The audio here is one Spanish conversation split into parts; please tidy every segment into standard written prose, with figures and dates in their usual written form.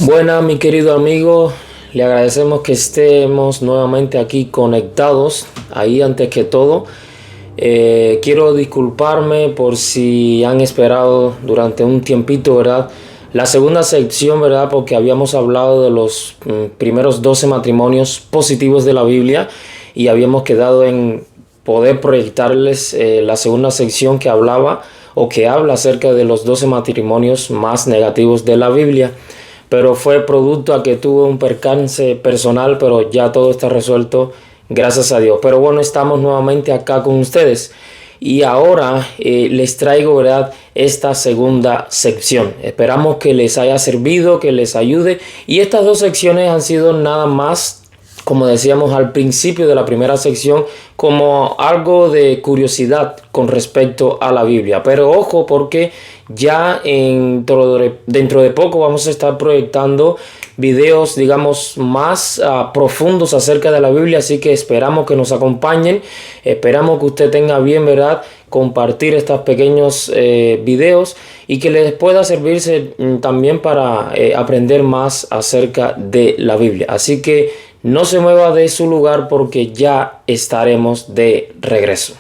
Buena, mi querido amigo, le agradecemos que estemos nuevamente aquí conectados. Ahí antes que todo, quiero disculparme por si han esperado durante un tiempito, ¿verdad? La segunda sección, ¿verdad? Porque habíamos hablado de los primeros 12 matrimonios positivos de la Biblia y habíamos quedado en poder proyectarles la segunda sección que hablaba o que habla acerca de los 12 matrimonios más negativos de la Biblia. Pero fue producto a que tuve un percance personal, pero ya todo está resuelto, gracias a Dios. Pero bueno, estamos nuevamente acá con ustedes. Y ahora les traigo, ¿verdad?, esta segunda sección. Esperamos que les haya servido, que les ayude. Y estas dos secciones han sido nada más, como decíamos al principio de la primera sección, como algo de curiosidad con respecto a la Biblia. Pero ojo, porque ya dentro de poco vamos a estar proyectando videos, digamos, más profundos acerca de la Biblia, así que esperamos que nos acompañen, esperamos que usted tenga bien, ¿verdad?, compartir estos pequeños videos y que les pueda servirse también para aprender más acerca de la Biblia. Así que no se mueva de su lugar porque ya estaremos de regreso.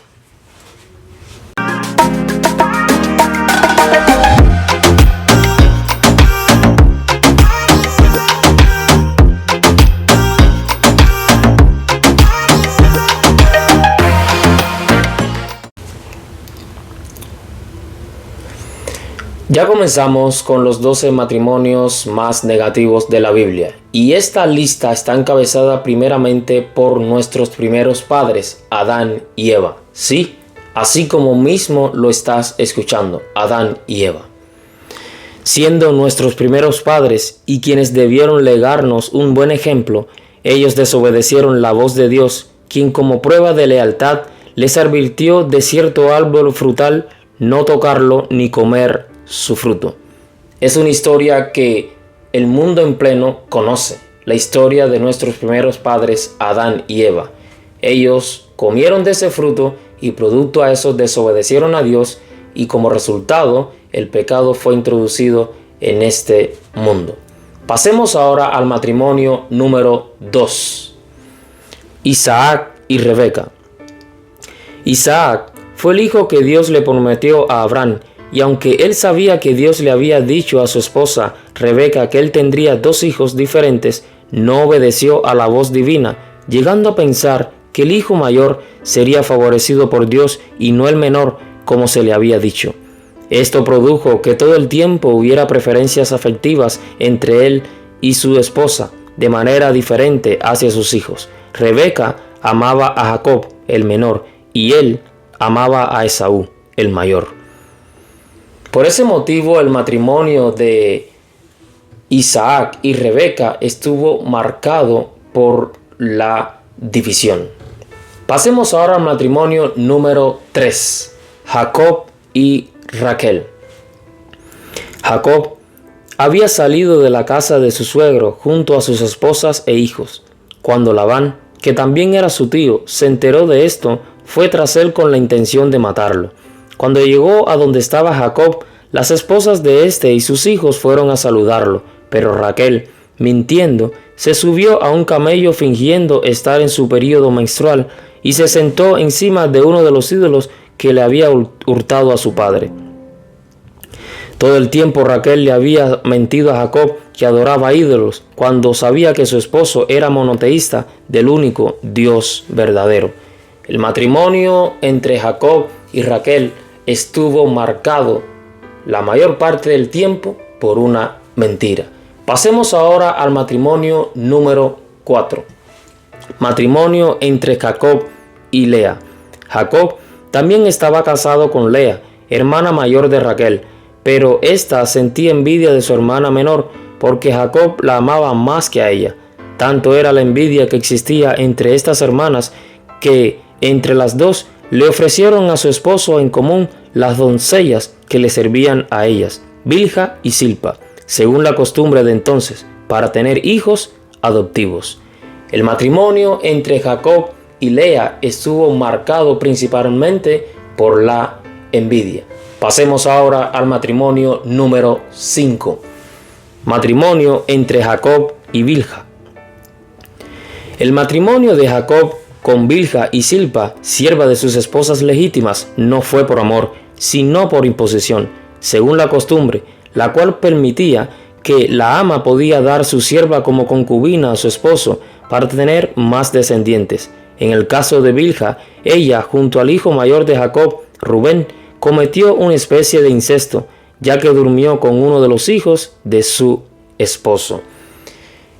Ya comenzamos con los 12 matrimonios más negativos de la Biblia, y esta lista está encabezada primeramente por nuestros primeros padres, Adán y Eva. Sí, así como mismo lo estás escuchando, Adán y Eva. Siendo nuestros primeros padres y quienes debieron legarnos un buen ejemplo, ellos desobedecieron la voz de Dios, quien como prueba de lealtad les advirtió de cierto árbol frutal, no tocarlo ni comer su fruto. Es una historia que el mundo en pleno conoce, la historia de nuestros primeros padres, Adán y Eva. Ellos comieron de ese fruto y producto a eso desobedecieron a Dios, y como resultado el pecado fue introducido en este mundo. Pasemos ahora al matrimonio número 2, Isaac y Rebeca. Isaac fue el hijo que Dios le prometió a Abraham, y aunque él sabía que Dios le había dicho a su esposa Rebeca que él tendría 2 hijos diferentes, no obedeció a la voz divina, llegando a pensar que el hijo mayor sería favorecido por Dios y no el menor, como se le había dicho. Esto produjo que todo el tiempo hubiera preferencias afectivas entre él y su esposa, de manera diferente hacia sus hijos. Rebeca amaba a Jacob, el menor, y él amaba a Esaú, el mayor. Por ese motivo, el matrimonio de Isaac y Rebeca estuvo marcado por la división. Pasemos ahora al matrimonio número 3, Jacob y Raquel. Jacob había salido de la casa de su suegro junto a sus esposas e hijos. Cuando Labán, que también era su tío, se enteró de esto, fue tras él con la intención de matarlo. Cuando llegó a donde estaba Jacob, las esposas de este y sus hijos fueron a saludarlo, pero Raquel, mintiendo, se subió a un camello fingiendo estar en su período menstrual y se sentó encima de uno de los ídolos que le había hurtado a su padre. Todo el tiempo Raquel le había mentido a Jacob que adoraba ídolos, cuando sabía que su esposo era monoteísta del único Dios verdadero. El matrimonio entre Jacob y Raquel estuvo marcado la mayor parte del tiempo por una mentira. Pasemos ahora al matrimonio número 4. Matrimonio entre Jacob y Lea. Jacob también estaba casado con Lea, hermana mayor de Raquel, pero ésta sentía envidia de su hermana menor porque Jacob la amaba más que a ella. Tanto era la envidia que existía entre estas hermanas que entre las dos le ofrecieron a su esposo en común las doncellas que le servían a ellas, Bilha y Silpa, según la costumbre de entonces, para tener hijos adoptivos. El matrimonio entre Jacob y Lea estuvo marcado principalmente por la envidia. Pasemos ahora al matrimonio número 5. Matrimonio entre Jacob y Bilha. El matrimonio de Jacob con Bilha y Silpa, sierva de sus esposas legítimas, no fue por amor, sino por imposición, según la costumbre, la cual permitía que la ama podía dar su sierva como concubina a su esposo para tener más descendientes. En el caso de Bilha, ella, junto al hijo mayor de Jacob, Rubén, cometió una especie de incesto, ya que durmió con uno de los hijos de su esposo.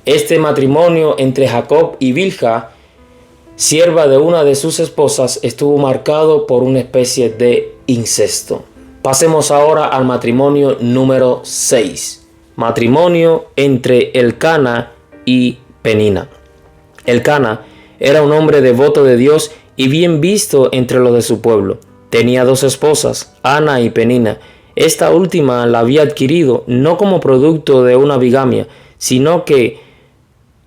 Este matrimonio entre Jacob y Bilha, sierva de una de sus esposas, estuvo marcado por una especie de incesto. Pasemos ahora al matrimonio número 6. Matrimonio entre Elcana y Penina. Elcana era un hombre devoto de Dios y bien visto entre los de su pueblo. Tenía dos esposas, Ana y Penina. Esta última la había adquirido no como producto de una bigamia, sino que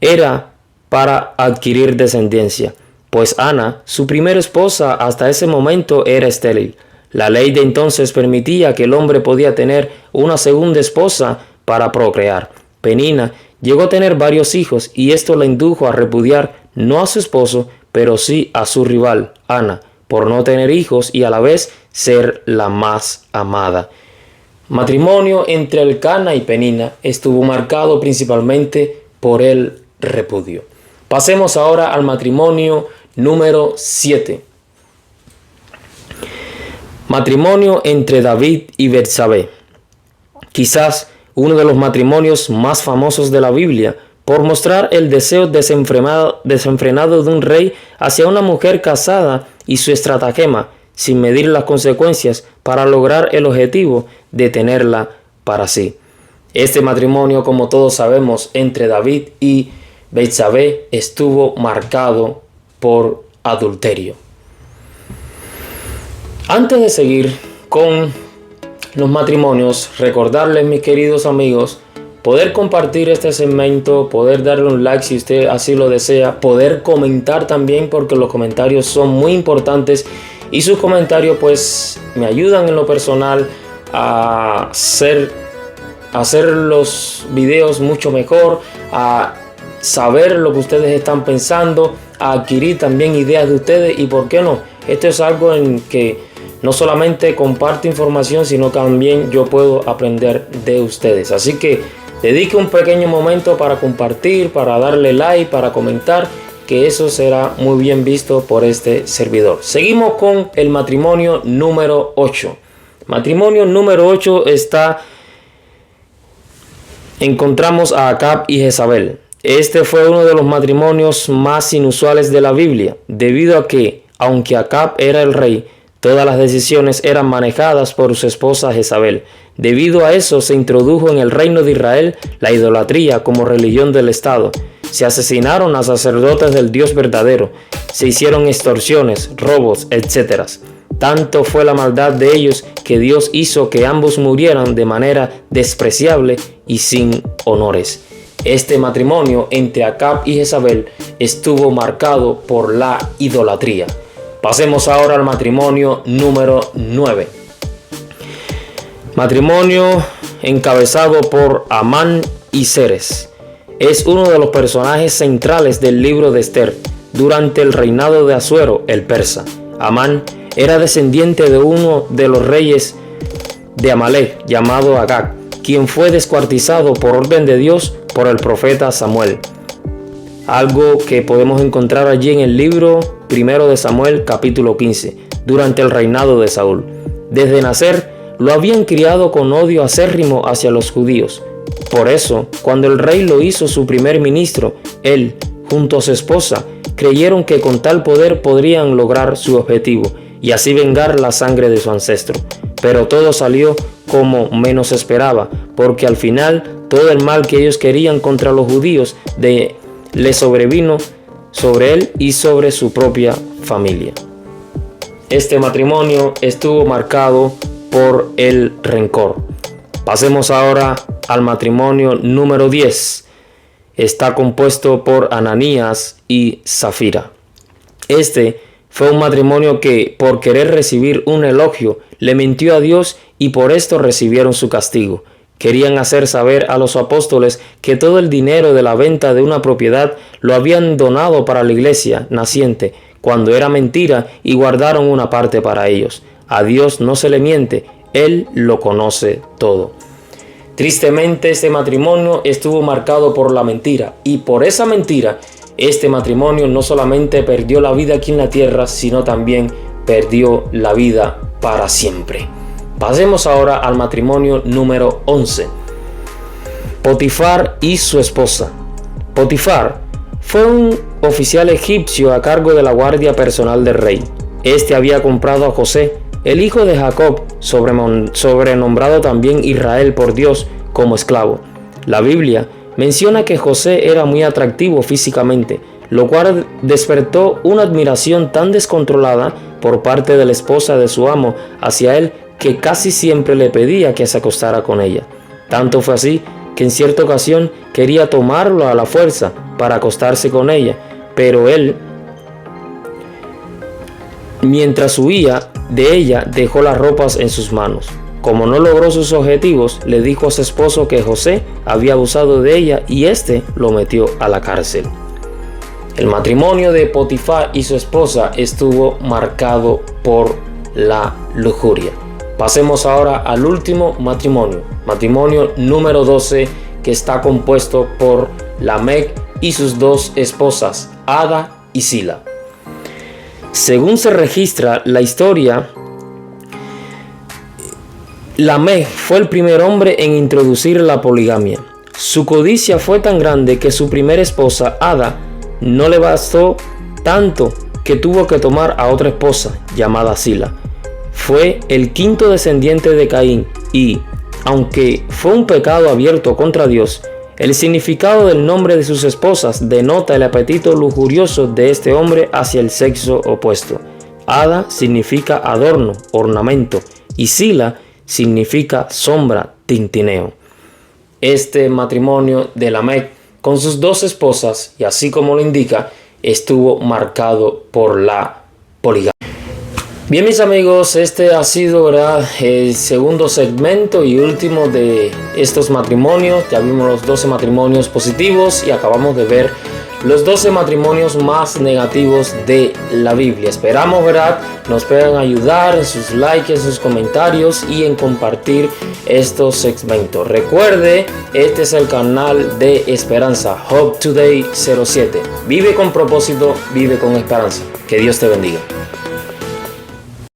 era para adquirir descendencia, pues Ana, su primera esposa, hasta ese momento era estéril. La ley de entonces permitía que el hombre podía tener una segunda esposa para procrear. Penina llegó a tener varios hijos y esto la indujo a repudiar no a su esposo, pero sí a su rival, Ana, por no tener hijos y a la vez ser la más amada. Matrimonio entre Elcana y Penina estuvo marcado principalmente por el repudio. Pasemos ahora al matrimonio número 7. Matrimonio entre David y Betsabé. Quizás uno de los matrimonios más famosos de la Biblia, por mostrar el deseo desenfrenado de un rey hacia una mujer casada y su estratagema, sin medir las consecuencias, para lograr el objetivo de tenerla para sí. Este matrimonio, como todos sabemos, entre David y Betsabé estuvo marcado por adulterio. Antes de seguir con los matrimonios, recordarles, mis queridos amigos, poder compartir este segmento, poder darle un like si usted así lo desea, poder comentar también, porque los comentarios son muy importantes y sus comentarios pues me ayudan en lo personal a hacer los videos mucho mejor, a saber lo que ustedes están pensando, a adquirir también ideas de ustedes y por qué no. Esto es algo en que no solamente comparto información, sino que también yo puedo aprender de ustedes. Así que dedique un pequeño momento para compartir, para darle like, para comentar, que eso será muy bien visto por este servidor. Seguimos con el matrimonio número 8. Matrimonio número 8 encontramos a Acab y Jezabel. Este fue uno de los matrimonios más inusuales de la Biblia, debido a que, aunque Acab era el rey, todas las decisiones eran manejadas por su esposa Jezabel. Debido a eso se introdujo en el reino de Israel la idolatría como religión del Estado. Se asesinaron a sacerdotes del Dios verdadero, se hicieron extorsiones, robos, etc. Tanto fue la maldad de ellos que Dios hizo que ambos murieran de manera despreciable y sin honores. Este matrimonio entre Acab y Jezabel estuvo marcado por la idolatría. Pasemos ahora al matrimonio número 9. Matrimonio encabezado por Amán y Ceres. Es uno de los personajes centrales del libro de Esther durante el reinado de Asuero, el persa. Amán era descendiente de uno de los reyes de Amalek, llamado Agag, quien fue descuartizado por orden de Dios por el profeta Samuel. Algo que podemos encontrar allí en el libro 1 de Samuel capítulo 15, durante el reinado de Saúl. Desde nacer lo habían criado con odio acérrimo hacia los judíos. Por eso, cuando el rey lo hizo su primer ministro, él, junto a su esposa, creyeron que con tal poder podrían lograr su objetivo y así vengar la sangre de su ancestro. Pero todo salió como menos esperaba, porque al final todo el mal que ellos querían contra los judíos le sobrevino sobre él y sobre su propia familia. Este matrimonio estuvo marcado por el rencor. Pasemos ahora al matrimonio número 10. Está compuesto por Ananías y Zafira. Este fue un matrimonio que, por querer recibir un elogio, le mintió a Dios y por esto recibieron su castigo. Querían hacer saber a los apóstoles que todo el dinero de la venta de una propiedad lo habían donado para la iglesia naciente, cuando era mentira, y guardaron una parte para ellos. A Dios no se le miente, Él lo conoce todo. Tristemente, este matrimonio estuvo marcado por la mentira, y por esa mentira, este matrimonio no solamente perdió la vida aquí en la tierra, sino también perdió la vida para siempre. Pasemos ahora al matrimonio número 11. Potifar y su esposa. Potifar fue un oficial egipcio a cargo de la guardia personal del rey. Este había comprado a José, el hijo de Jacob, sobrenombrado también Israel por Dios, como esclavo. La Biblia menciona que José era muy atractivo físicamente, lo cual despertó una admiración tan descontrolada por parte de la esposa de su amo hacia él, que casi siempre le pedía que se acostara con ella. Tanto fue así que en cierta ocasión quería tomarlo a la fuerza para acostarse con ella, pero él, mientras huía de ella, dejó las ropas en sus manos. Como no logró sus objetivos, le dijo a su esposo que José había abusado de ella y éste lo metió a la cárcel. El matrimonio de Potifar y su esposa estuvo marcado por la lujuria. Pasemos ahora al último matrimonio número 12, que está compuesto por Lamec y sus dos esposas, Ada y Sila. Según se registra la historia, Lamec fue el primer hombre en introducir la poligamia. Su codicia fue tan grande que su primera esposa, Ada, no le bastó tanto que tuvo que tomar a otra esposa llamada Sila. Fue el quinto descendiente de Caín y, aunque fue un pecado abierto contra Dios, el significado del nombre de sus esposas denota el apetito lujurioso de este hombre hacia el sexo opuesto. Ada significa adorno, ornamento, y Sila significa sombra, tintineo. Este matrimonio de Lamec con sus dos esposas, y así como lo indica, estuvo marcado por la poligamia. Bien, mis amigos, este ha sido, ¿verdad?, el segundo segmento y último de estos matrimonios. Ya vimos los 12 matrimonios positivos y acabamos de ver los 12 matrimonios más negativos de la Biblia. Esperamos, ¿verdad?, nos puedan ayudar en sus likes, en sus comentarios y en compartir estos segmentos. Recuerde, este es el canal de Esperanza, Hope Today 07. Vive con propósito, vive con esperanza. Que Dios te bendiga.